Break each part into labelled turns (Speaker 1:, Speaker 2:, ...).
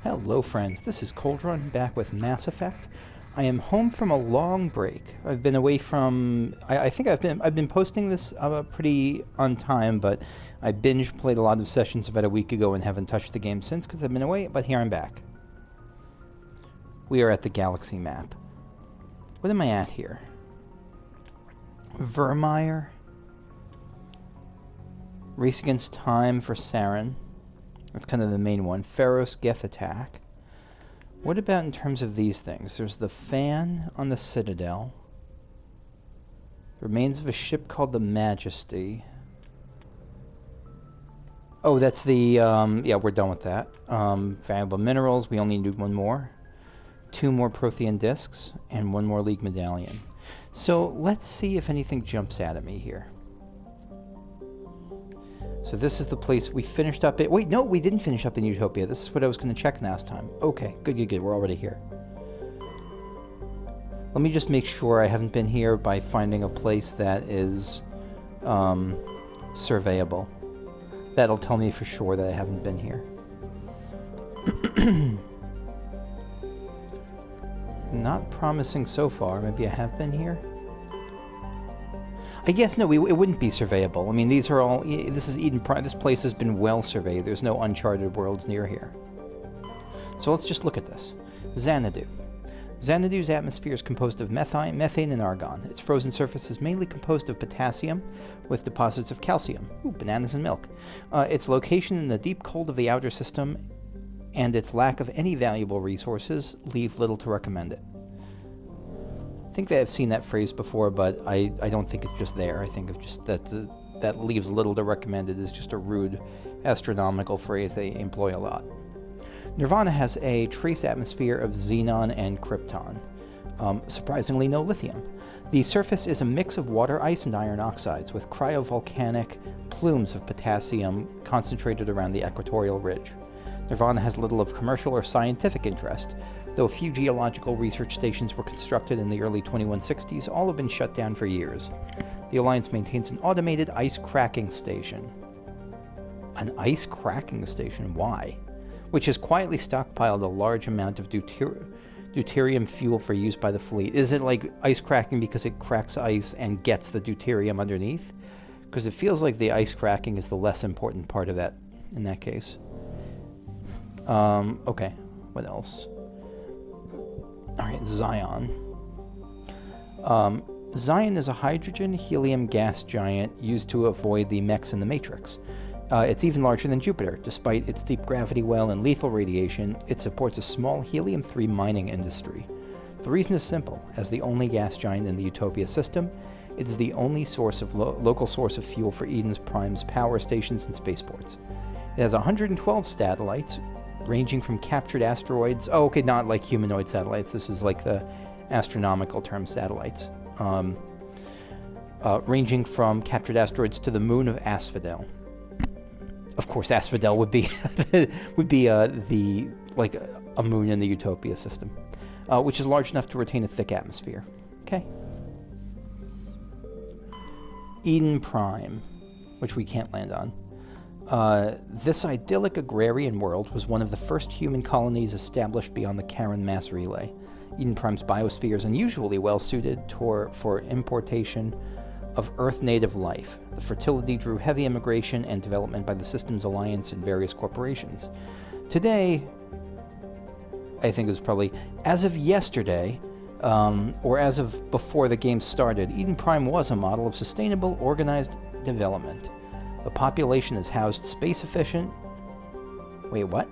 Speaker 1: Hello friends, this is Coldrun back with Mass Effect. I am home from a long break. I've been away from I think I've been posting this pretty on time, but I binge played a lot of sessions about a week ago and haven't touched the game since because I've been away, but here I'm back. We are at the galaxy map. What am I at here? Vermeer. Race Against Time for Saren. That's kind of the main one. Pharaoh's Geth Attack. What about in terms of these things? There's the fan on the Citadel. Remains of a ship called the Majesty. Oh, that's the, yeah, we're done with that. Valuable minerals, we only need one more. 2 more Prothean discs, and 1 more League medallion. So, let's see if anything jumps out at me here. So this is the place we finished up at. Wait, no, we didn't finish up in Utopia. This is what I was going to check last time. Okay, good. We're already here. Let me just make sure I haven't been here by finding a place that is surveyable. That'll tell me for sure that I haven't been here. Not promising so far. Maybe I have been here. I guess no, it wouldn't be surveyable. I mean, these are all. This is Eden Prime. This place has been well surveyed. There's no uncharted worlds near here. So let's just look at this. Xanadu. Xanadu's atmosphere is composed of methane, and argon. Its frozen surface is mainly composed of potassium, with deposits of calcium. Ooh, bananas and milk. Its location in the deep cold of the outer system, and its lack of any valuable resources leave little to recommend it. I think that I've seen that phrase before, but I don't think it's just there. I think it's just that leaves little to recommend. It is just a rude, astronomical phrase they employ a lot. Nirvana has a trace atmosphere of xenon and krypton. Surprisingly, no lithium. The surface is a mix of water, ice, and iron oxides, with cryovolcanic plumes of potassium concentrated around the equatorial ridge. Nirvana has little of commercial or scientific interest. Though a few geological research stations were constructed in the early 2160s, all have been shut down for years. The Alliance maintains an automated ice cracking station. An ice cracking station? Why? Which has quietly stockpiled a large amount of deuterium fuel for use by the fleet. Is it like ice cracking because it cracks ice and gets the deuterium underneath? Because it feels like the ice cracking is the less important part of that in that case. Okay, what else? Alright, Zion. Zion is a hydrogen-helium gas giant used to avoid the mechs in the Matrix. It's even larger than Jupiter. Despite its deep gravity well and lethal radiation, it supports a small helium-3 mining industry. The reason is simple. As the only gas giant in the Utopia system, it is the only source of local source of fuel for Eden's Prime's power stations and spaceports. It has 112 satellites, ranging from captured asteroids. Oh, okay, not like humanoid satellites. This is like the astronomical term satellites. Ranging from captured asteroids to the moon of Asphodel. Of course, Asphodel would be a moon in the Utopia system, which is large enough to retain a thick atmosphere. Okay. Eden Prime, which we can't land on. This idyllic agrarian world was one of the first human colonies established beyond the Karen mass relay. Eden Prime's biosphere is unusually well suited for importation of Earth-native life. The fertility drew heavy immigration and development by the Systems Alliance and various corporations. Today, I think is probably, as of yesterday, or as of before the game started, Eden Prime was a model of sustainable, organized development. The population is housed space-efficient... Wait, what?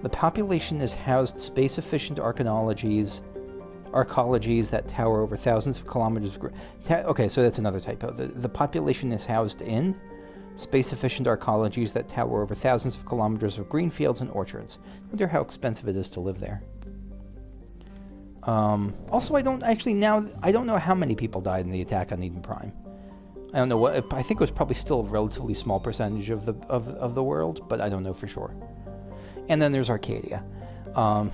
Speaker 1: The population is housed space-efficient arcologies that tower over thousands of kilometers... Okay, so that's another typo. The population is housed in space-efficient arcologies that tower over thousands of kilometers of green fields and orchards. I wonder how expensive it is to live there. Also, I don't know how many people died in the attack on Eden Prime. I don't know what. I think it was probably still a relatively small percentage of the world, but I don't know for sure. And then there's Arcadia, an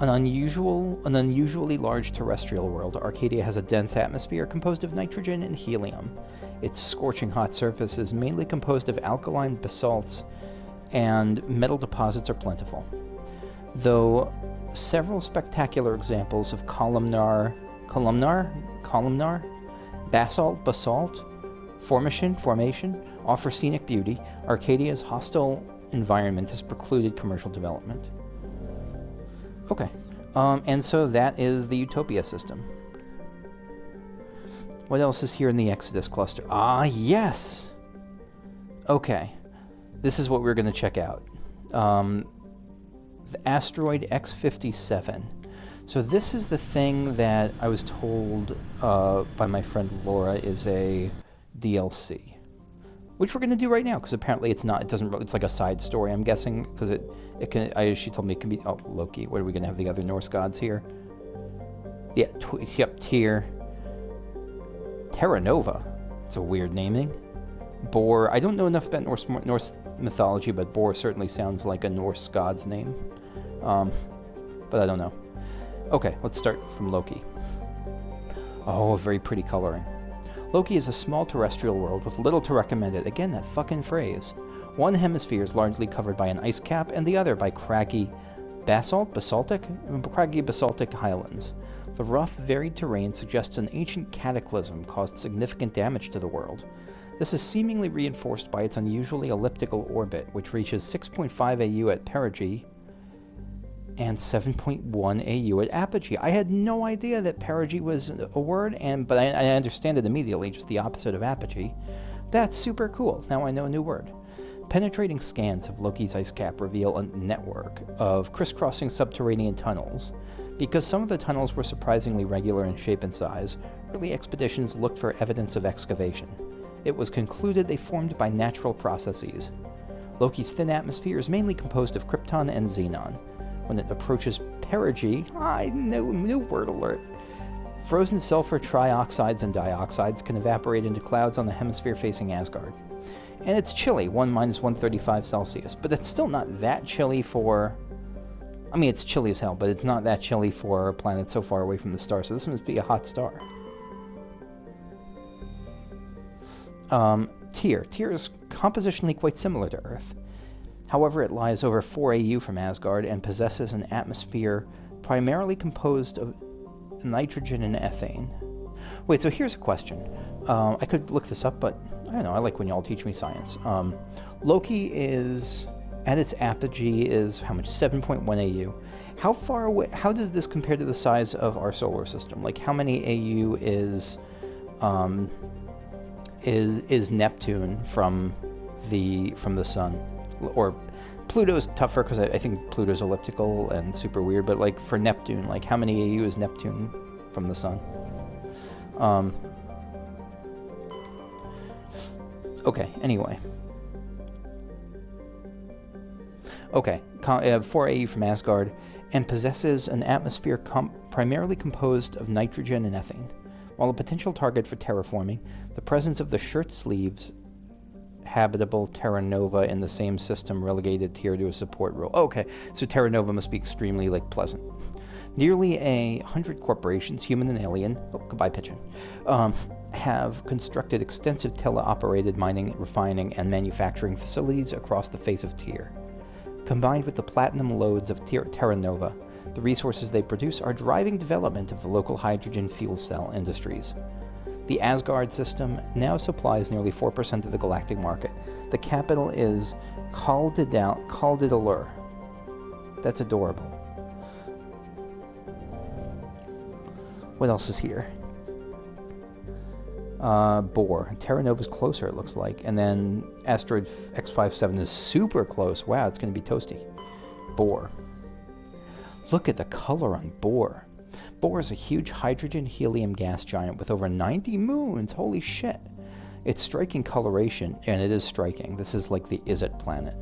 Speaker 1: unusually large terrestrial world. Arcadia has a dense atmosphere composed of nitrogen and helium. Its scorching hot surface is mainly composed of alkaline basalts and metal deposits are plentiful, though several spectacular examples of columnar, basalt, formation offer scenic beauty. Arcadia's hostile environment has precluded commercial development. Okay, and so that is the Utopia system. What else is here in the Exodus cluster? Ah, yes! Okay, this is what we're going to check out. The Asteroid X57. So this is the thing that I was told by my friend Laura is a DLC, which we're going to do right now, because apparently it's not. It doesn't. It's like a side story, I'm guessing, because it can. She told me it can be. Oh, Loki. What are we going to have the other Norse gods here? Yeah. Tyr. Terra Nova. It's a weird naming. Bor. I don't know enough about Norse mythology, but Bor certainly sounds like a Norse god's name. But I don't know. Okay, let's start from Loki. Oh, very pretty coloring. Loki is a small terrestrial world with little to recommend it. Again, that fucking phrase. One hemisphere is largely covered by an ice cap, and the other by craggy basaltic highlands. The rough, varied terrain suggests an ancient cataclysm caused significant damage to the world. This is seemingly reinforced by its unusually elliptical orbit, which reaches 6.5 AU at perigee and 7.1 AU at apogee. I had no idea that perigee was a word, but I understand it immediately, just the opposite of apogee. That's super cool. Now I know a new word. Penetrating scans of Loki's ice cap reveal a network of crisscrossing subterranean tunnels. Because some of the tunnels were surprisingly regular in shape and size, early expeditions looked for evidence of excavation. It was concluded they formed by natural processes. Loki's thin atmosphere is mainly composed of krypton and xenon. When it approaches perigee, new word alert. Frozen sulfur trioxides and dioxides can evaporate into clouds on the hemisphere facing Asgard. And it's chilly, 1-135 Celsius, but it's still not that chilly for... I mean, it's chilly as hell, but it's not that chilly for a planet so far away from the star, so this must be a hot star. Tyr. Tyr is compositionally quite similar to Earth. However, it lies over 4 AU from Asgard and possesses an atmosphere primarily composed of nitrogen and ethane. Wait, so here's a question. I could look this up, but I don't know, I like when y'all teach me science. Loki is, at its apogee, is how much? 7.1 AU. How far away, how does this compare to the size of our solar system? Like, how many AU is Neptune from the sun? Or Pluto's tougher because I think Pluto's elliptical and super weird, but like for Neptune, like how many AU is Neptune from the sun? Okay, anyway. Okay, 4 AU from Asgard, and possesses an atmosphere primarily composed of nitrogen and ethane. While a potential target for terraforming, the presence of the shirt sleeves habitable Terra Nova in the same system relegated Tyr to a support role. Okay, so Terra Nova must be extremely, pleasant. Nearly 100 corporations, human and alien, goodbye pigeon, have constructed extensive teleoperated mining, refining, and manufacturing facilities across the face of Tyr. Combined with the platinum lodes of Terra Nova, the resources they produce are driving development of the local hydrogen fuel cell industries. The Asgard System now supplies nearly 4% of the galactic market. The capital is Kaldidalur. That's adorable. What else is here? Bor. Terra Nova's closer, it looks like. And then Asteroid X57 is super close. Wow, it's going to be toasty. Bor. Look at the color on Bor. Bor is a huge hydrogen-helium gas giant with over 90 moons. Holy shit. It's striking coloration, and it is striking. This is like the Is-It planet.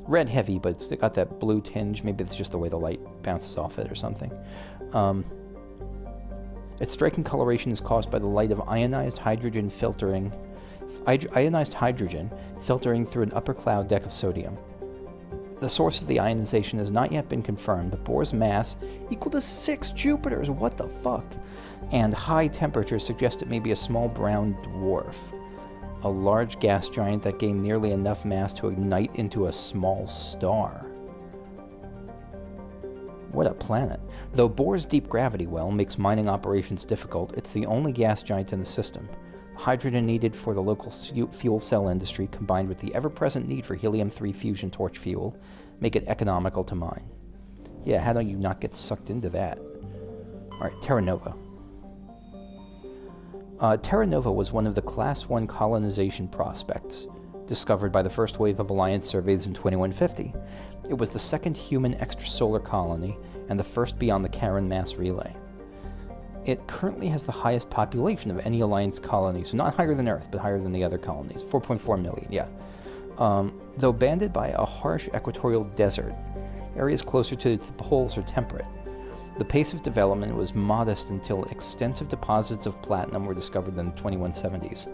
Speaker 1: Red heavy, but it's got that blue tinge. Maybe it's just the way the light bounces off it or something. Its striking coloration is caused by the light of ionized hydrogen filtering through an upper cloud deck of sodium. The source of the ionization has not yet been confirmed, but Bor's mass equal to 6 Jupiters, what the fuck? And high temperatures suggest it may be a small brown dwarf. a large gas giant that gained nearly enough mass to ignite into a small star. What a planet. Though Bohr's deep gravity well makes mining operations difficult, it's the only gas giant in the system. The hydrogen needed for the local fuel cell industry, combined with the ever-present need for helium-3 fusion torch fuel, make it economical to mine. Yeah, how do you not get sucked into that? Alright, Terra Nova. Terra Nova was one of the Class 1 colonization prospects, discovered by the first wave of Alliance surveys in 2150. It was the second human extrasolar colony, and the first beyond the Karen mass relay. It currently has the highest population of any Alliance colony, so not higher than Earth, but higher than the other colonies. 4.4 million, yeah. Though banded by a harsh equatorial desert, areas closer to the poles are temperate. The pace of development was modest until extensive deposits of platinum were discovered in the 2170s.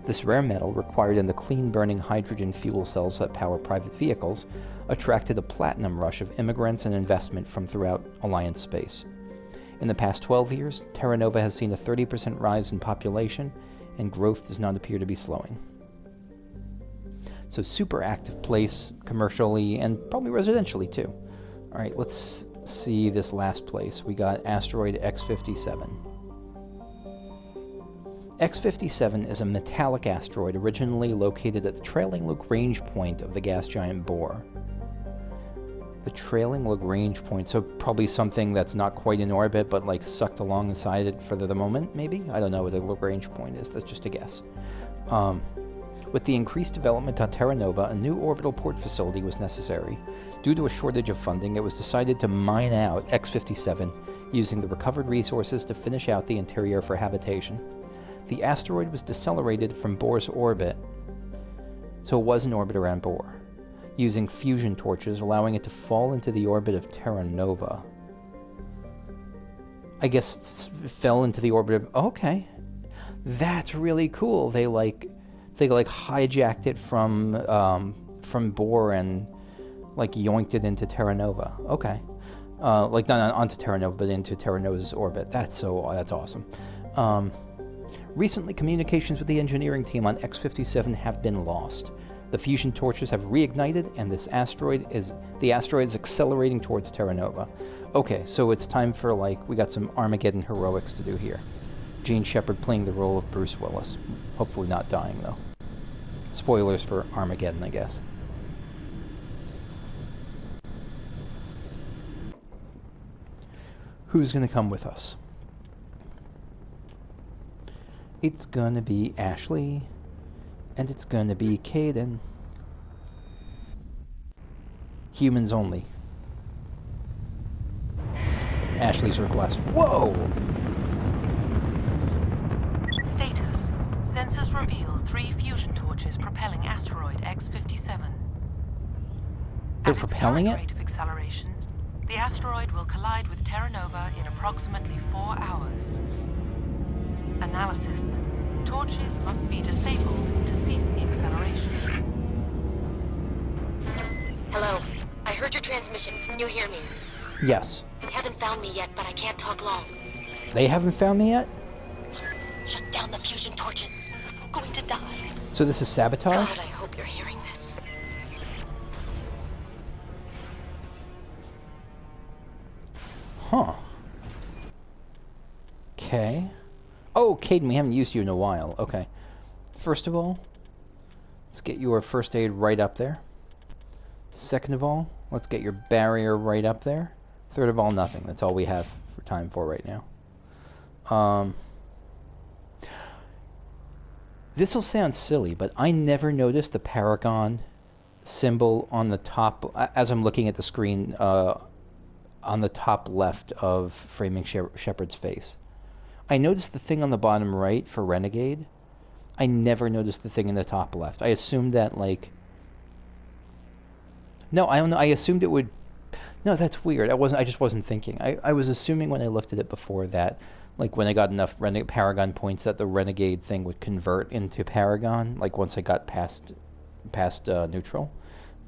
Speaker 1: This rare metal, required in the clean-burning hydrogen fuel cells that power private vehicles, attracted a platinum rush of immigrants and investment from throughout Alliance space. In the past 12 years, Terra Nova has seen a 30% rise in population, and growth does not appear to be slowing. So super active place, commercially, and probably residentially too. Alright, let's see this last place. We got Asteroid X57. X57 is a metallic asteroid originally located at the trailing Lagrange point of the gas giant Bohr. The trailing Lagrange point, so probably something that's not quite in orbit, but like sucked alongside it for the moment, maybe? I don't know what the Lagrange point is, that's just a guess. With the increased development on Terra Nova, a new orbital port facility was necessary. Due to a shortage of funding, it was decided to mine out X57, using the recovered resources to finish out the interior for habitation. The asteroid was decelerated from Bohr's orbit, so it was in orbit around Bohr, using fusion torches, allowing it to fall into the orbit of Terra Nova. I guess it fell into the orbit of... Okay. That's really cool. They hijacked it from Bohr and like yoinked it into Terra Nova. Okay. Like not onto Terra Nova, but into Terra Nova's orbit. That's awesome. Recently, communications with the engineering team on X57 have been lost. The fusion torches have reignited, and the asteroid is accelerating towards Terra Nova. Okay, so it's time for, we got some Armageddon heroics to do here. Gene Shepard playing the role of Bruce Willis. Hopefully not dying, though. Spoilers for Armageddon, I guess. Who's gonna come with us? It's gonna be Ashley, and it's gonna be Caden. Humans only. Ashley's request. Whoa!
Speaker 2: Status. Sensors reveal 3 fusion torches propelling Asteroid X57.
Speaker 1: They're propelling it?
Speaker 2: At its current rate of acceleration, the asteroid will collide with Terra Nova in approximately 4 hours. Analysis. Torches must be disabled to cease the acceleration.
Speaker 3: Hello. I heard your transmission. Can you hear me?
Speaker 1: Yes.
Speaker 3: They haven't found me yet, but I can't talk long.
Speaker 1: They haven't found me yet?
Speaker 3: Shut down the fusion torches. I'm going to die.
Speaker 1: So this is sabotage?
Speaker 3: God, I hope you're hearing this.
Speaker 1: Huh. Okay. Oh, Caden, we haven't used you in a while. Okay. First of all, let's get your first aid right up there. Second of all, let's get your barrier right up there. Third of all, nothing. That's all we have for time for right now. This will sound silly, but I never noticed the Paragon symbol on the top, as I'm looking at the screen, on the top left of Framing Shepard's face. I noticed the thing on the bottom right for Renegade. I never noticed the thing in the top left. I assumed that, No, I don't know. I assumed it would... No, that's weird. I just wasn't thinking. I was assuming when I looked at it before that, when I got enough Paragon points, that the Renegade thing would convert into Paragon, once I got past neutral.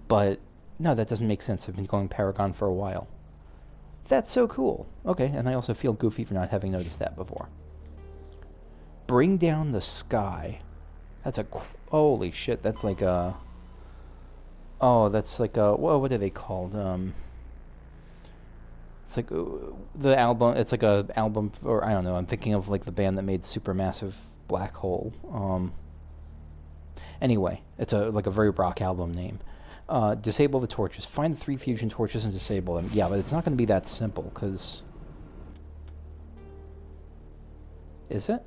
Speaker 1: But, no, that doesn't make sense. I've been going Paragon for a while. That's so cool. Okay, and I also feel goofy for not having noticed that before. Bring down the sky. That's a... Holy shit, that's like a... Oh, that's like a... Whoa, what are they called? It's like the album... It's like a album... Or I don't know, I'm thinking of like the band that made Supermassive Black Hole. Anyway, it's like a very rock album name. Disable the torches. Find the 3 fusion torches and disable them. Yeah, but it's not going to be that simple, because... Is it?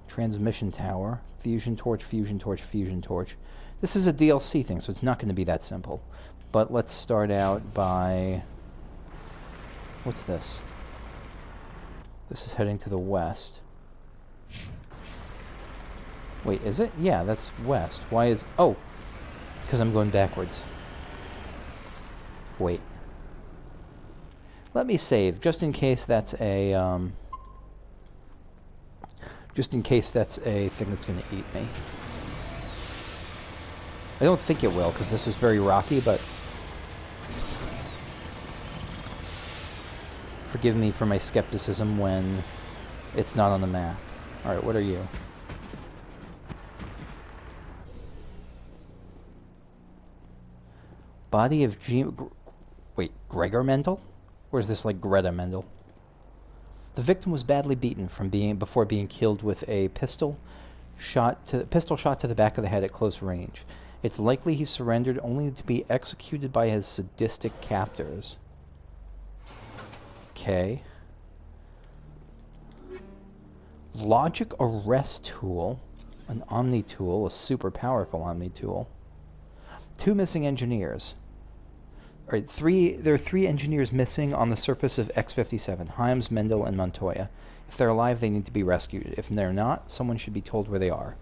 Speaker 1: Transmission tower. Fusion torch, fusion torch, fusion torch. This is a DLC thing, so it's not going to be that simple. But let's start out by... What's this? This is heading to the west. Wait, is it? Yeah, that's west. Why is... Oh! Because I'm going backwards. Wait. Let me save, just in case that's a, just in case that's a thing that's going to eat me. I don't think it will, because this is very rocky, but... Forgive me for my skepticism when it's not on the map. Alright, what are you? Body of wait, Gregor Mendel? Or is this like Greta Mendel? The victim was badly beaten before being killed with a pistol shot to the back of the head at close range. It's likely he surrendered only to be executed by his sadistic captors. Okay. Logic arrest tool. An Omni tool, a super powerful Omni tool. 2 missing engineers. Alright, there are 3 engineers missing on the surface of X57, Himes, Mendel, and Montoya. If they're alive, they need to be rescued. If they're not, someone should be told where they are.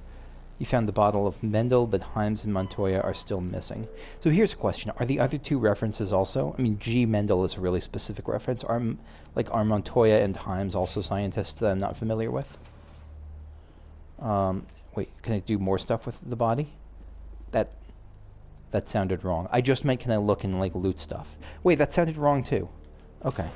Speaker 1: You found the bottle of Mendel, but Himes and Montoya are still missing. So here's a question. Are the other 2 references also? I mean, G. Mendel is a really specific reference. Are Montoya and Himes also scientists that I'm not familiar with? Wait, can I do more stuff with the body? That sounded wrong. I just meant, can I look and, like, loot stuff? Wait, that sounded wrong, too. Okay.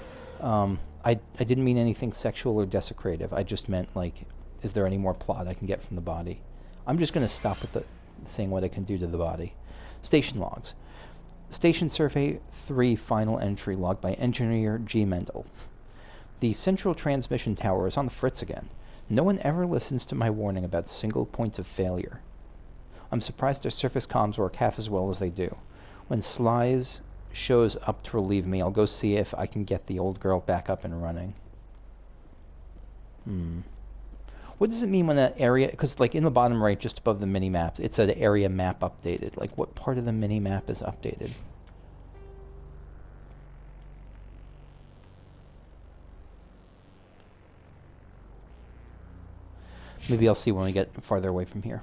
Speaker 1: I didn't mean anything sexual or desecrative. I just meant, like, is there any more plot I can get from the body? I'm just going to stop with saying what I can do to the body. Station logs. Station Survey 3 final entry logged by Engineer G. Mendel. The central transmission tower is on the fritz again. No one ever listens to my warning about single points of failure. I'm surprised their surface comms work half as well as they do. When Slice shows up to relieve me, I'll go see if I can get the old girl back up and running. What does it mean when that area... Because, like, in the bottom right, just above the mini-map, it said area map updated. Like, what part of the mini-map is updated? Maybe I'll see when we get farther away from here.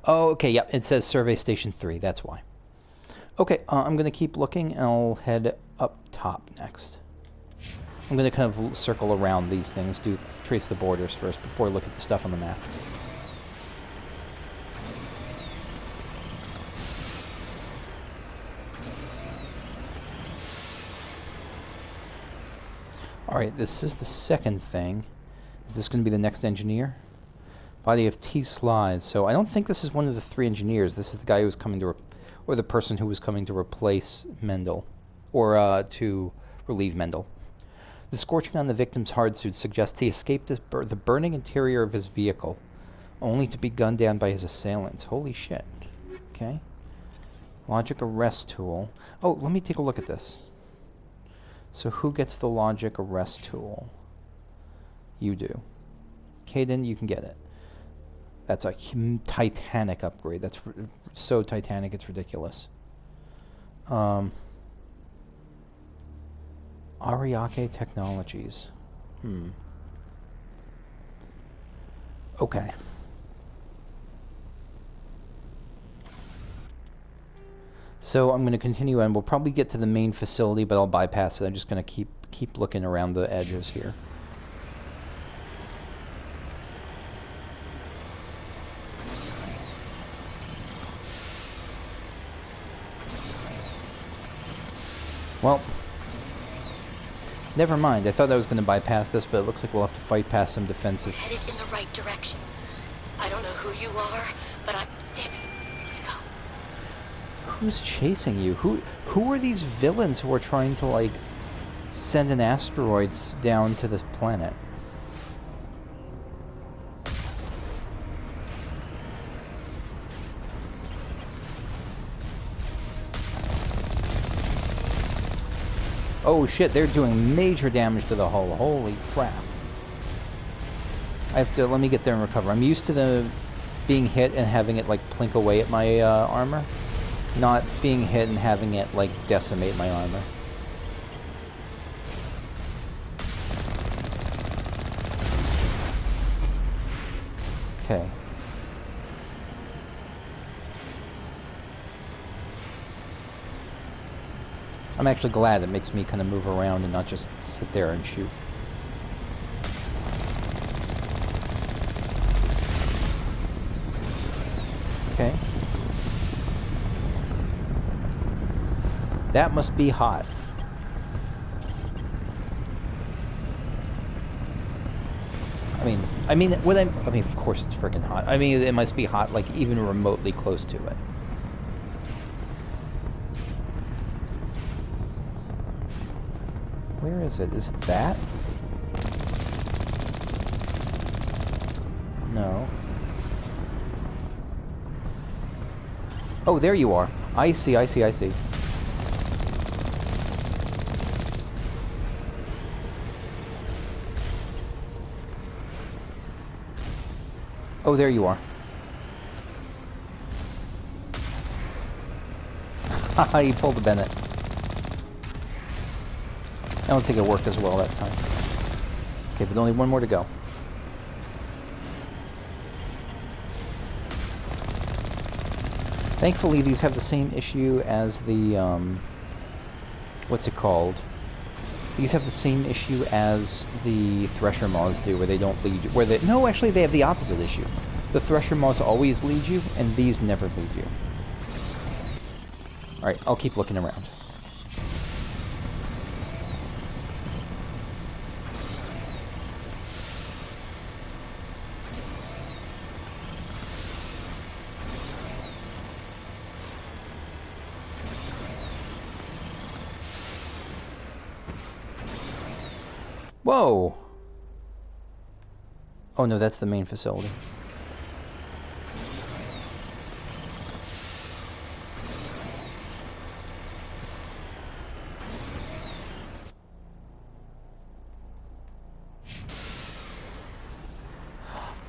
Speaker 1: Oh, okay, yeah, it says Survey Station 3, that's why. Okay, I'm going to keep looking, and I'll head up top next. I'm going to kind of circle around these things, trace the borders first, before I look at the stuff on the map. Alright, this is the second thing. Is this going to be the next engineer? Body of T. Slides. So I don't think this is one of the 3 engineers. This is the guy who was coming to... or the person who was coming to replace Mendel. Or to relieve Mendel. The scorching on the victim's hard suit suggests he escaped the burning interior of his vehicle, only to be gunned down by his assailants. Holy shit. Okay. Logic arrest tool. Oh, let me take a look at this. So who gets the logic arrest tool? You do. Caden, you can get it. That's a Titanic upgrade. That's so Titanic, it's ridiculous. Ariake Technologies. Okay. So I'm going to continue, and we'll probably get to the main facility, but I'll bypass it. I'm just going to keep looking around the edges here. Well, never mind. I thought I was going to bypass this, but it looks like we'll have to fight past some defensive...
Speaker 3: Headed in the right direction. I don't know who you are, but I'm... Damn it. Go.
Speaker 1: Who's chasing you? Who are these villains who are trying to, like, send an asteroid down to this planet? Oh shit, they're doing major damage to the hull. Holy crap. I have to, let me get there and recover. I'm used to the being hit and having it, like, plink away at my armor. Not being hit and having it, like, decimate my armor. Okay. I'm actually glad it makes me kind of move around and not just sit there and shoot. Okay. That must be hot. I mean, of course it's freaking hot. I mean, it must be hot, like, even remotely close to it. Where is it? Is it that? No. Oh, there you are. I see. Oh, there you are. Haha, you pulled the Bennett. I don't think it worked as well that time. Okay, but only one more to go. Thankfully, these have the same issue as the, what's it called? These have the same issue as the Thresher Maws do, where they don't lead you. No, actually, they have the opposite issue. The Thresher Maws always lead you, and these never lead you. Alright, I'll keep looking around. Whoa! Oh no, that's the main facility.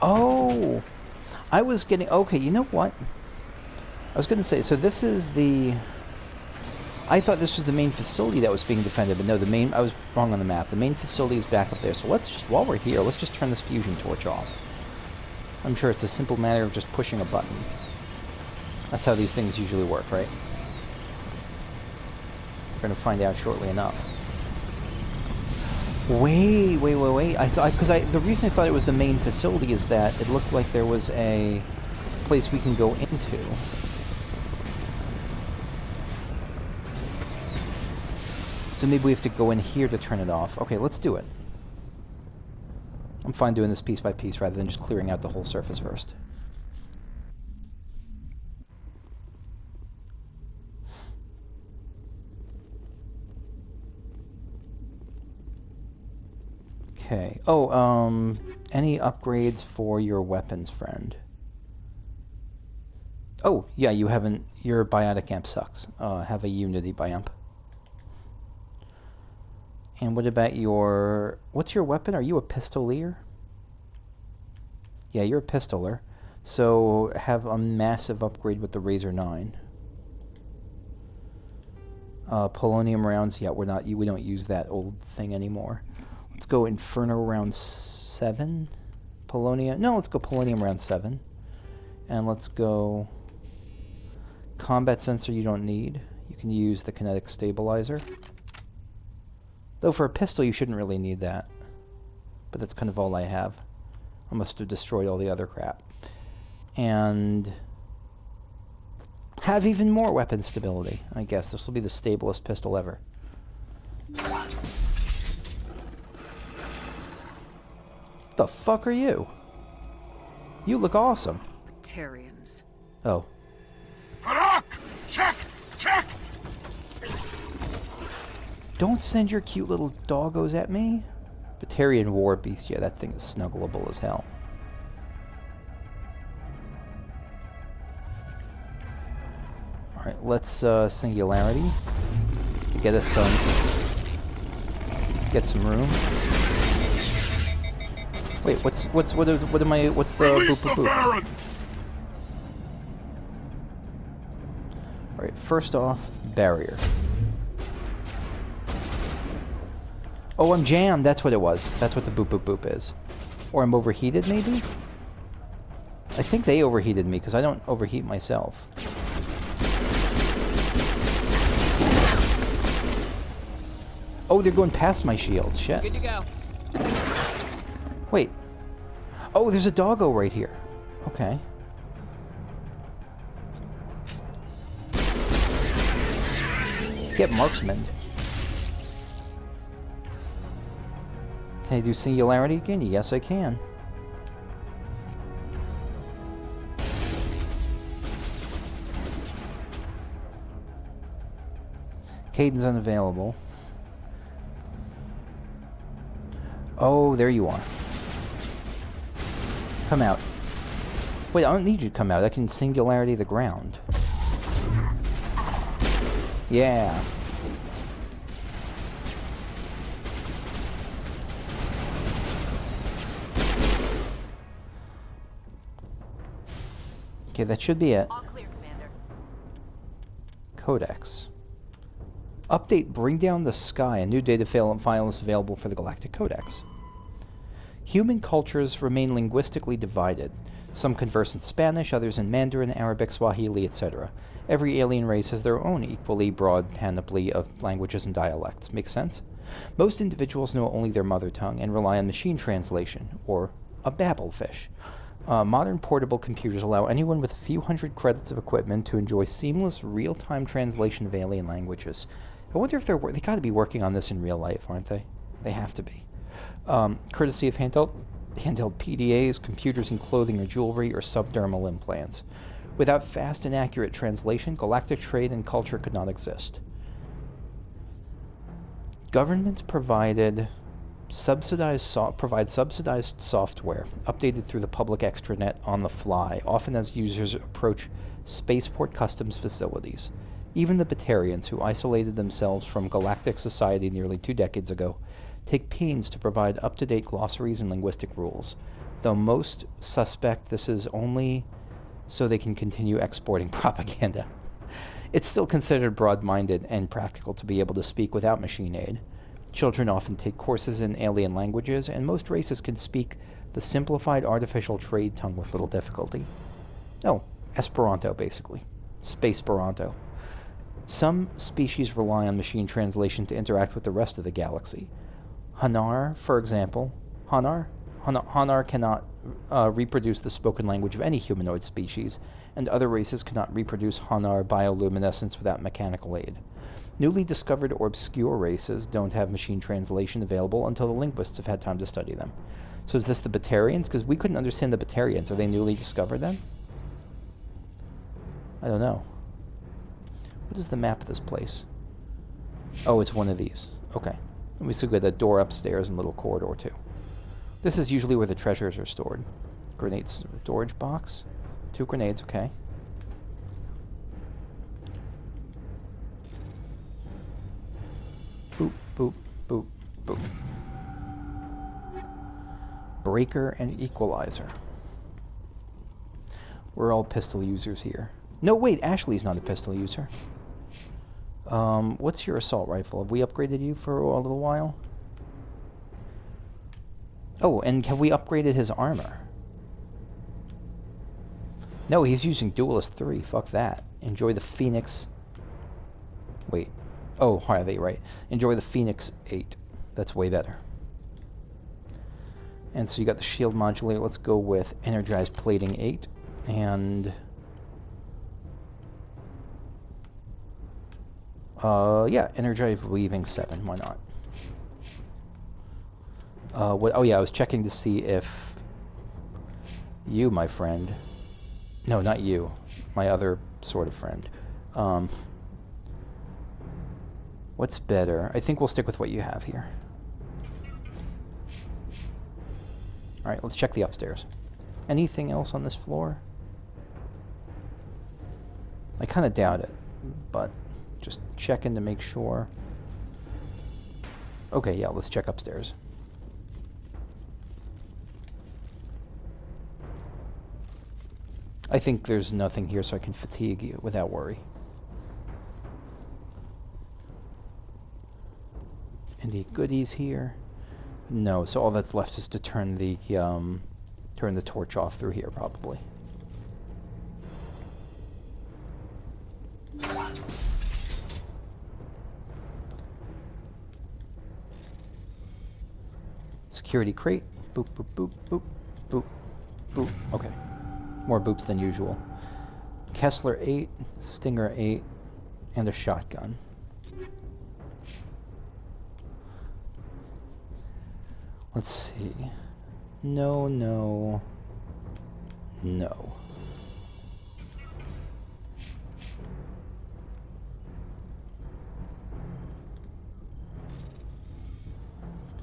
Speaker 1: Oh! I was getting... Okay, you know what? I was going to say, so this is the... I thought this was the main facility that was being defended, but no, the main... I was wrong on the map. The main facility is back up there, so let's just... While we're here, let's just turn this fusion torch off. I'm sure it's a simple matter of just pushing a button. That's how these things usually work, right? We're going to find out shortly enough. Wait. The reason I thought it was the main facility is that it looked like there was a place we can go into. So maybe we have to go in here to turn it off. Okay, let's do it. I'm fine doing this piece by piece rather than just clearing out the whole surface first. Okay. Oh, any upgrades for your weapons, friend? Oh, yeah, you haven't... Your biotic amp sucks. Have a Unity biamp. And what about your... What's your weapon? Are you a pistolier? Yeah, you're a pistoler. So have a massive upgrade with the Razor 9. Polonium rounds, yeah, we don't use that old thing anymore. Let's go Inferno round 7. Polonium... No, let's go Polonium round 7. And let's go... Combat sensor you don't need. You can use the kinetic stabilizer. Though for a pistol you shouldn't really need that. But that's kind of all I have. I must have destroyed all the other crap. And... have even more weapon stability, I guess. This will be the stablest pistol ever. The fuck are you? You look awesome.
Speaker 4: Batarians.
Speaker 1: Oh.
Speaker 5: Harak! Checked! Checked!
Speaker 1: Don't send your cute little doggos at me. Batarian war beast. Yeah, that thing is snuggleable as hell. Alright, let's singularity. Get us some. Get some room. Wait, what's the
Speaker 5: Release
Speaker 1: boop boop
Speaker 5: the
Speaker 1: boop?
Speaker 5: Baron!
Speaker 1: Alright, first off, barrier. Oh, I'm jammed, that's what it was. That's what the boop boop boop is. Or I'm overheated, maybe? I think they overheated me, because I don't overheat myself. Oh, they're going past my shields, shit.
Speaker 4: Good to go.
Speaker 1: Wait. Oh, there's a doggo right here. Okay. Get marksman. Can I do singularity again? Yes, I can. Caden's unavailable. Oh, there you are. Come out. Wait, I don't need you to come out. I can singularity the ground. Yeah. Okay, that should be it.
Speaker 4: All clear, Commander.
Speaker 1: Codex. Update Bring Down the Sky. A new data file is available for the Galactic Codex. Human cultures remain linguistically divided. Some converse in Spanish, others in Mandarin, Arabic, Swahili, etc. Every alien race has their own equally broad panoply of languages and dialects. Make sense? Most individuals know only their mother tongue and rely on machine translation, or a babblefish. Modern portable computers allow anyone with a few hundred credits of equipment to enjoy seamless, real-time translation of alien languages. I wonder if they got to be working on this in real life, aren't they? They have to be. Courtesy of handheld PDAs, computers in clothing or jewelry, or subdermal implants. Without fast and accurate translation, galactic trade and culture could not exist. Governments provide subsidized software, updated through the public extranet on the fly, often as users approach spaceport customs facilities. Even the Batarians, who isolated themselves from galactic society nearly 2 decades ago, take pains to provide up-to-date glossaries and linguistic rules, though most suspect this is only so they can continue exporting propaganda. It's still considered broad-minded and practical to be able to speak without machine aid. Children often take courses in alien languages, and most races can speak the simplified artificial trade tongue with little difficulty. Oh, Esperanto, basically. Space-Esperanto. Some species rely on machine translation to interact with the rest of the galaxy. Hanar, for example, Hanar cannot reproduce the spoken language of any humanoid species, and other races cannot reproduce Hanar bioluminescence without mechanical aid. Newly discovered or obscure races don't have machine translation available until the linguists have had time to study them. So is this the Batarians? Because we couldn't understand the Batarians. Are they newly discovered then? I don't know. What is the map of this place? Oh, it's one of these. Okay. We still got a door upstairs and a little corridor too. This is usually where the treasures are stored. Grenades storage box. 2 grenades, okay. Boop, boop, boop, boop. Breaker and equalizer. We're all pistol users here. No, wait, Ashley's not a pistol user. What's your assault rifle? Have we upgraded you for a little while? Oh, and have we upgraded his armor? No, he's using Duelist 3. Fuck that. Enjoy the Phoenix... Wait. Oh, are they right? Enjoy the Phoenix 8. That's way better. And so you got the shield modulator. Let's go with Energized Plating 8. And... yeah, Energized Weaving 7. Why not? What? Oh yeah, I was checking to see if you, my friend. No, not you. My other sort of friend. What's better? I think we'll stick with what you have here. Alright, let's check the upstairs. Anything else on this floor? I kind of doubt it, but just checking to make sure. Okay, yeah, let's check upstairs. I think there's nothing here so I can fatigue you without worry. Any goodies here? No, so all that's left is to turn the torch off through here, probably. Security crate. Boop, boop, boop, boop, boop, boop. Okay. More boops than usual. Kessler 8, Stinger 8, and a shotgun. Let's see. No, no, no.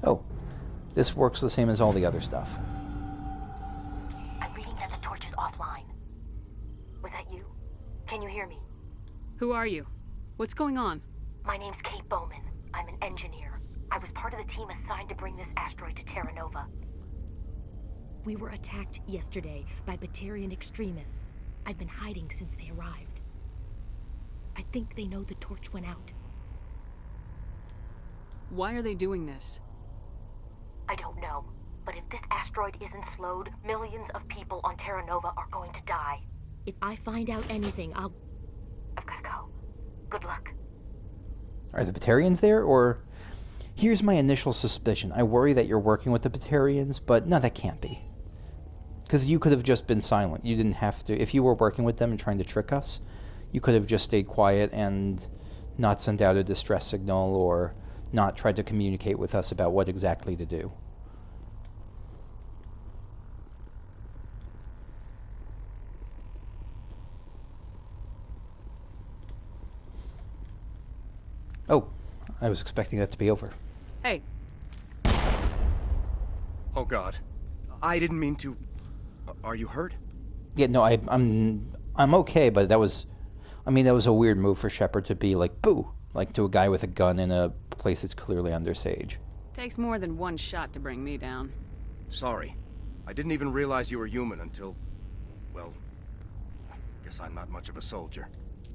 Speaker 1: Oh, this works the same as all the other stuff.
Speaker 3: I'm reading that the torch is offline. Was that you? Can you hear me?
Speaker 4: Who are you? What's going on?
Speaker 3: My name's Kate Bowman. I'm an engineer. I was part of the team assigned to bring this asteroid to Terra Nova. We were attacked yesterday by Batarian extremists. I've been hiding since they arrived. I think they know the torch went out.
Speaker 4: Why are they doing this?
Speaker 3: I don't know, but if this asteroid isn't slowed, millions of people on Terra Nova are going to die. If I find out anything, I've gotta go. Good luck.
Speaker 1: Are the Batarians there, or... Here's my initial suspicion. I worry that you're working with the Batarians, but no, that can't be. Because you could have just been silent. You didn't have to... If you were working with them and trying to trick us, you could have just stayed quiet and not sent out a distress signal or not tried to communicate with us about what exactly to do. Oh, I was expecting that to be over.
Speaker 4: Hey,
Speaker 6: Oh God, I didn't mean to. Are you hurt?
Speaker 1: Yeah, no, I'm okay, but that was, I mean, that was a weird move for Shepard to be like, boo, like to a guy with a gun in a place that's clearly under siege.
Speaker 4: takes more than one shot to bring me down.
Speaker 6: Sorry. I didn't even realize you were human until... well... guess I'm not much of a soldier.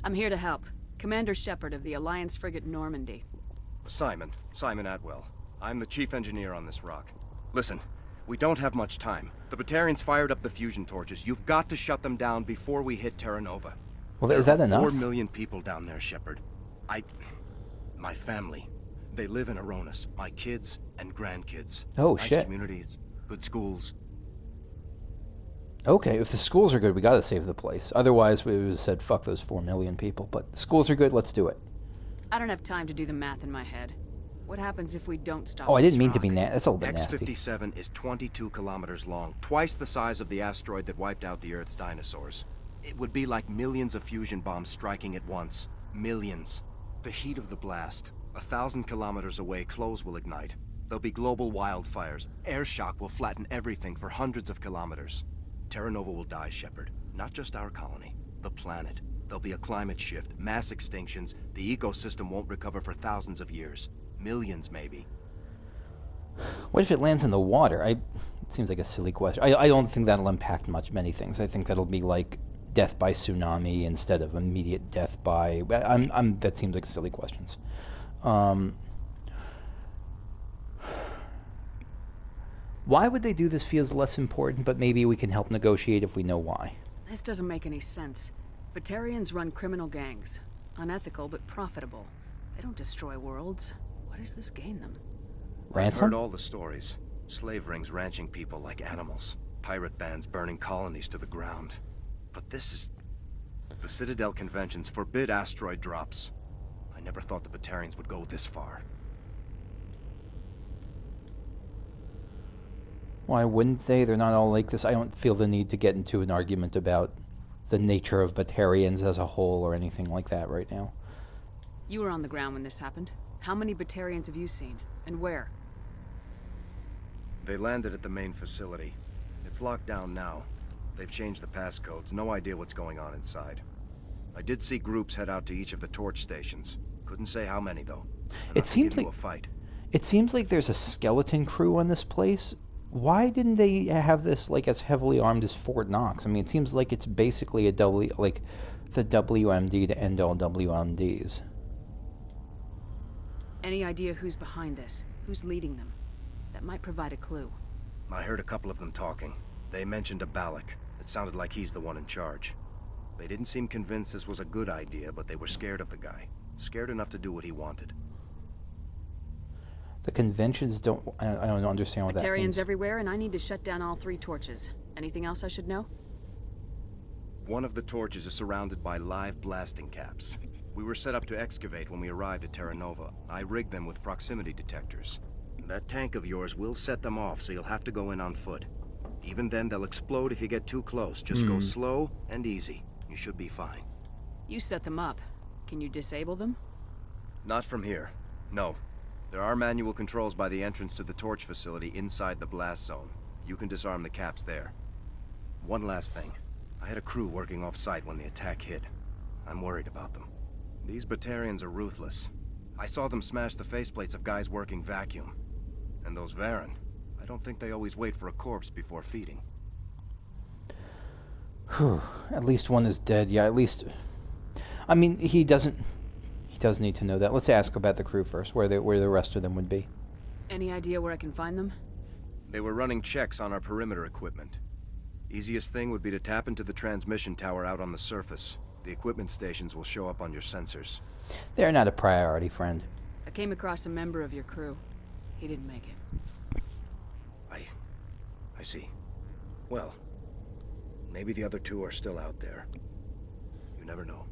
Speaker 4: I'm here to help. Commander Shepard of the Alliance frigate Normandy.
Speaker 6: Simon Atwell. I'm the chief engineer on this rock. Listen, we don't have much time. The Batarians fired up the fusion torches. You've got to shut them down before we hit Terra Nova.
Speaker 1: Well, is that enough?
Speaker 6: 4 million people down there, Shepard. My family. They live in Aronis. My kids and grandkids.
Speaker 1: Oh,
Speaker 6: nice
Speaker 1: shit.
Speaker 6: communities, good schools.
Speaker 1: Okay, if the schools are good, we gotta save the place. Otherwise, we would have said, fuck those 4 million people. But the schools are good, let's do it.
Speaker 4: I don't have time to do the math in my head. What happens if we don't stop
Speaker 1: Oh, I
Speaker 4: this
Speaker 1: didn't mean to
Speaker 4: rock?
Speaker 1: be nasty. That's a little bit nasty.
Speaker 6: X57 is 22 kilometers long, twice the size of the asteroid that wiped out the Earth's dinosaurs. It would be like millions of fusion bombs striking at once. Millions. The heat of the blast. 1,000 kilometers away, clothes will ignite. There'll be global wildfires. Air shock will flatten everything for hundreds of kilometers. Terra Nova will die, Shepard. Not just our colony. The planet. There'll be a climate shift, mass extinctions. The ecosystem won't recover for thousands of years. Millions, maybe.
Speaker 1: What if it lands in the water? It seems like a silly question. I don't think that'll impact many things. I think that'll be like death by tsunami instead of immediate death by... that seems like silly questions. Why would they do this feels less important, but maybe we can help negotiate if we know why.
Speaker 4: This doesn't make any sense. Batarians run criminal gangs. Unethical, but profitable. They don't destroy worlds. What does this gain them?
Speaker 6: I've
Speaker 1: Ransom?
Speaker 6: heard all the stories. Slave rings ranching people like animals. Pirate bands burning colonies to the ground. But this is... The Citadel conventions forbid asteroid drops. I never thought the Batarians would go this far.
Speaker 1: Why wouldn't they? They're not all like this. I don't feel the need to get into an argument about the nature of Batarians as a whole or anything like that right now.
Speaker 4: You were on the ground when this happened. How many Batarians have you seen? And where?
Speaker 6: They landed at the main facility. It's locked down now. They've changed the passcodes. No idea what's going on inside. I did see groups head out to each of the torch stations. Couldn't say how many, though.
Speaker 1: It seems like
Speaker 6: a fight.
Speaker 1: It seems like there's a skeleton crew on this place. Why didn't they have this like as heavily armed as Fort Knox? I mean, it seems like it's basically a like the WMD to end all WMDs.
Speaker 4: Any idea who's behind this? Who's leading them? That might provide a clue.
Speaker 6: I heard a couple of them talking. They mentioned a Balak. It sounded like he's the one in charge. They didn't seem convinced this was a good idea, but they were scared of the guy. Scared enough to do what he wanted.
Speaker 1: The conventions don't... I don't understand what that means.
Speaker 4: Batarians everywhere, and I need to shut down all 3 torches. Anything else I should know?
Speaker 6: One of the torches is surrounded by live blasting caps. We were set up to excavate when we arrived at Terra Nova. I rigged them with proximity detectors. That tank of yours will set them off, so you'll have to go in on foot. Even then, they'll explode if you get too close. Just go slow and easy. You should be fine.
Speaker 4: You set them up. Can you disable them?
Speaker 6: Not from here. No. There are manual controls by the entrance to the torch facility inside the blast zone. You can disarm the caps there. One last thing. I had a crew working off-site when the attack hit. I'm worried about them. These Batarians are ruthless. I saw them smash the faceplates of guys working vacuum. And those Varen, I don't think they always wait for a corpse before feeding.
Speaker 1: Whew. At least one is dead. Yeah, at least... I mean, he does need to know that. Let's ask about the crew first, where the rest of them would be.
Speaker 4: Any idea where I can find them?
Speaker 6: They were running checks on our perimeter equipment. Easiest thing would be to tap into the transmission tower out on the surface. The equipment stations will show up on your sensors.
Speaker 1: They're not a priority, friend.
Speaker 4: I came across a member of your crew. He didn't make it.
Speaker 6: I see. Well, maybe the other 2 are still out there. You never know.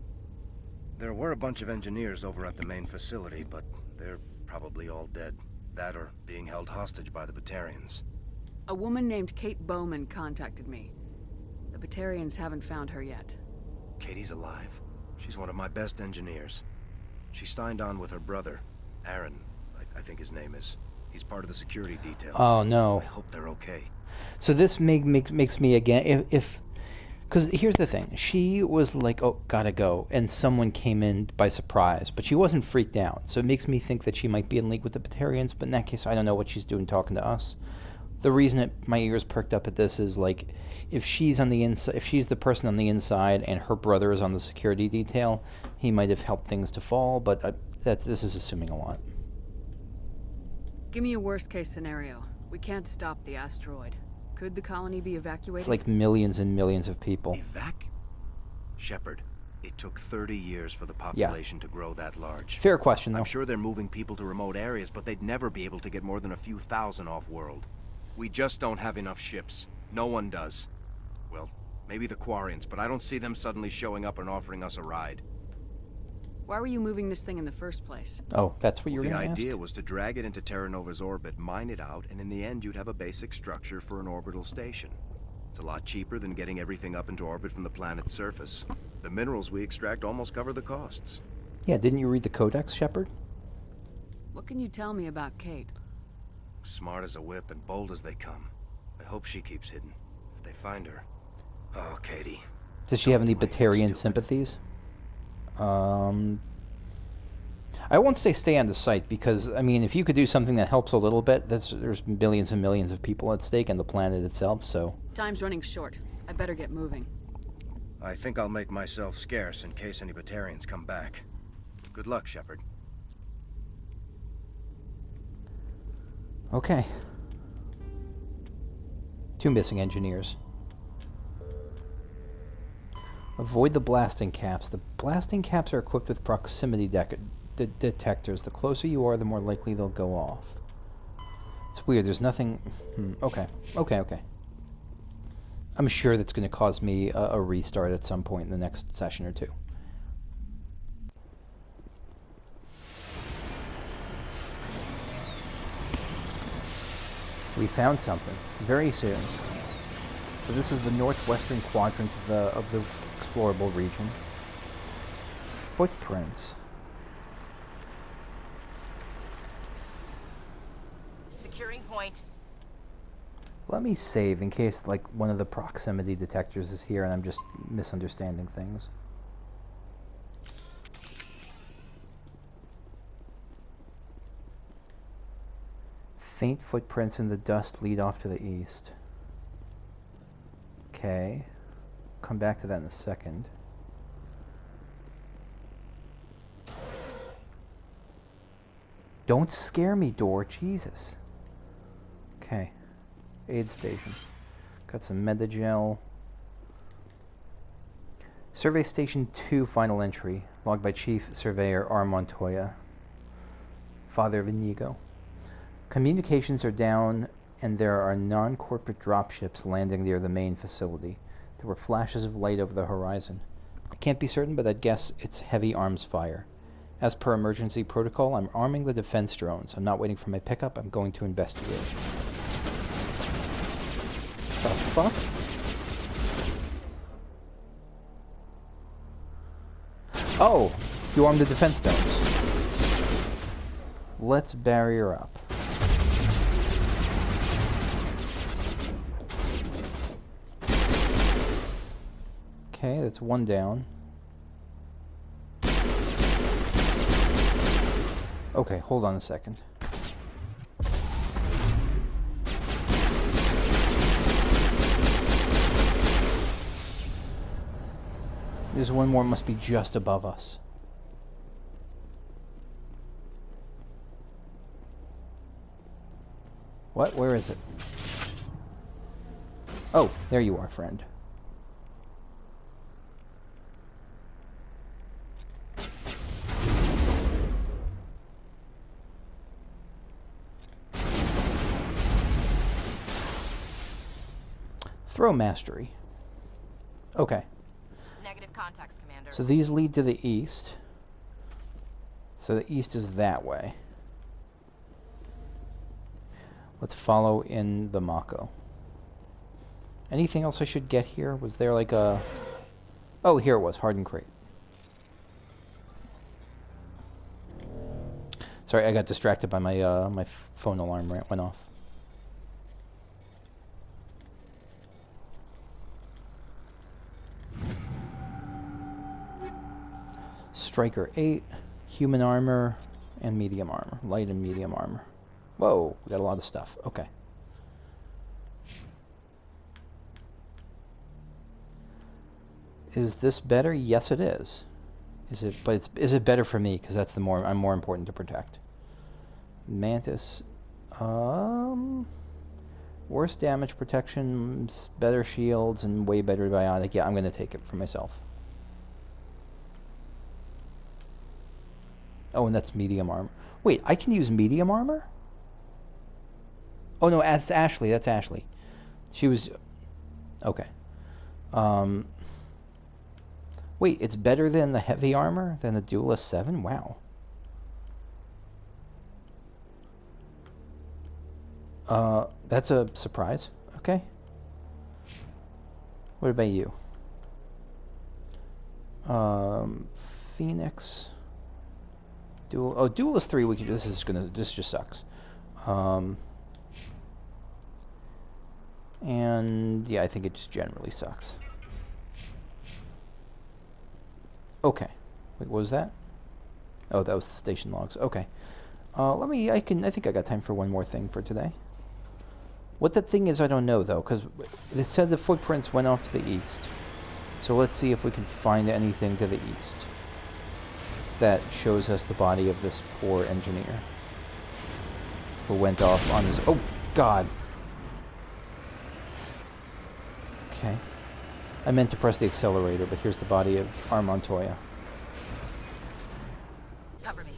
Speaker 6: There were a bunch of engineers over at the main facility, but they're probably all dead. That or being held hostage by the Batarians.
Speaker 4: A woman named Kate Bowman contacted me. The Batarians haven't found her yet.
Speaker 6: Katie's alive. She's one of my best engineers. She signed on with her brother, Aaron, I think his name is. He's part of the security detail.
Speaker 1: Oh, no.
Speaker 6: I hope they're okay.
Speaker 1: So this makes me again... Because here's the thing. She was like, oh, gotta go. And someone came in by surprise. But she wasn't freaked out. So it makes me think that she might be in league with the Batarians. But in that case, I don't know what she's doing talking to us. The reason my ears perked up at this is, like, if she's on the inside, if she's the person on the inside and her brother is on the security detail, he might have helped things to fall. But this is assuming a lot.
Speaker 4: Give me a worst-case scenario. We can't stop the asteroid. Could the colony be evacuated?
Speaker 1: It's like millions and millions of people.
Speaker 6: Shepard, it took 30 years for the population to grow that large.
Speaker 1: Fair question, though.
Speaker 6: I'm sure they're moving people to remote areas, but they'd never be able to get more than a few thousand off-world. We just don't have enough ships. No one does. Well, maybe the Quarians, but I don't see them suddenly showing up and offering us a ride.
Speaker 4: Why were you moving this thing in the first place?
Speaker 1: Oh, that's what you were going to ask?
Speaker 6: The idea was to drag it into Terra Nova's orbit, mine it out, and in the end you'd have a basic structure for an orbital station. It's a lot cheaper than getting everything up into orbit from the planet's surface. The minerals we extract almost cover the costs.
Speaker 1: Yeah, didn't you read the Codex, Shepard?
Speaker 4: What can you tell me about Kate?
Speaker 6: Smart as a whip and bold as they come. I hope she keeps hidden. If they find her... Oh, Katie.
Speaker 1: Does she have any Batarian sympathies? I won't say stay on the site because, I mean, if you could do something that helps a little bit, there's millions and millions of people at stake and the planet itself, so...
Speaker 4: Time's running short. I better get moving.
Speaker 6: I think I'll make myself scarce in case any Batarians come back. Good luck, Shepard.
Speaker 1: Okay. 2 missing engineers. Avoid the blasting caps. The blasting caps are equipped with proximity detectors. The closer you are, the more likely they'll go off. It's weird. There's nothing... Okay. I'm sure that's going to cause me a restart at some point in the next session or 2. We found something. Very soon. So this is the northwestern quadrant of the explorable region. Footprints.
Speaker 7: Securing point.
Speaker 1: Let me save in case like one of the proximity detectors is here and I'm just misunderstanding things. Faint footprints in the dust lead off to the east. Okay. Come back to that in a second. Don't scare me, door. Jesus. Okay. Aid station. Got some Metagel. Survey Station 2 final entry. Logged by Chief Surveyor R. Montoya, father of Inigo. Communications are down and there are non-corporate dropships landing near the main facility. There were flashes of light over the horizon. I can't be certain, but I'd guess it's heavy arms fire. As per emergency protocol, I'm arming the defense drones. I'm not waiting for my pickup. I'm going to investigate. The fuck? Oh! You armed the defense drones. Let's barrier up. Okay, that's one down. Okay, hold on a second. There's one more, must be just above us. What? Where is it? Oh, there you are, friend. Throw mastery. Okay.
Speaker 7: Negative contacts, Commander.
Speaker 1: So these lead to the east. So the east is that way. Let's follow in the Mako. Anything else I should get here? Was there like a... Oh, here it was. Hardened crate. Sorry, I got distracted by my my phone alarm went off. Striker 8, human armor, and medium armor. Light and medium armor. Whoa, we got a lot of stuff. Okay. Is this better? Yes, it is. Is it? But is it better for me? Because that's the more I'm more important to protect. Mantis. Worse damage protection, better shields, and way better biotic. Yeah, I'm gonna take it for myself. Oh, and that's medium armor. Wait, I can use medium armor? Oh no, that's Ashley. That's Ashley. She was... Okay. Wait, it's better than the heavy armor? Than the Duelist 7? Wow. That's a surprise. Okay. What about you? Phoenix... Duelist 3 we can... This just sucks. And yeah, I think it just generally sucks. Okay. Wait, what was that? Oh, that was the station logs. Okay. I think I got time for one more thing for today. What that thing is, I don't know though, because it said the footprints went off to the east. So let's see if we can find anything to the east that shows us the body of this poor engineer who went off on his... Oh, God! Okay. I meant to press the accelerator, but here's the body of R. Montoya.
Speaker 7: Cover me.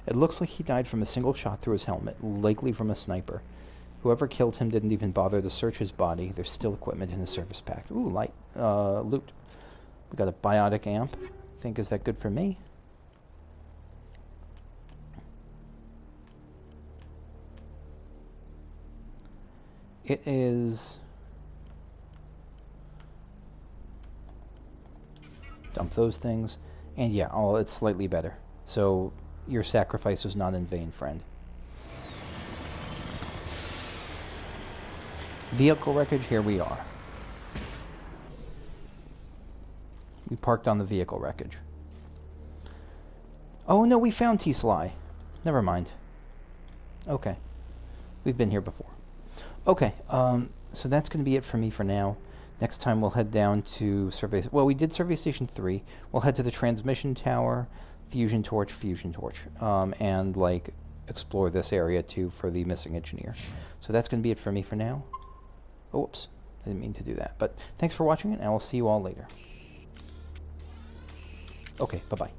Speaker 1: It looks like he died from a single shot through his helmet, likely from a sniper. Whoever killed him didn't even bother to search his body. There's still equipment in the service pack. Ooh, light. Loot. We got a biotic amp. Is that good for me? It is... Dump those things. And yeah, oh, it's slightly better. So your sacrifice was not in vain, friend. Vehicle wreckage, here we are. We parked on the vehicle wreckage. Oh no, we found T-Sly. Never mind. Okay. We've been here before. Okay, so that's going to be it for me for now. Next time we'll head down to Survey... Well, we did Survey Station 3. We'll head to the transmission tower, fusion torch, and, like, explore this area, too, for the missing engineer. So that's going to be it for me for now. Oh, whoops. I didn't mean to do that. But thanks for watching, and I will see you all later. Okay, bye-bye.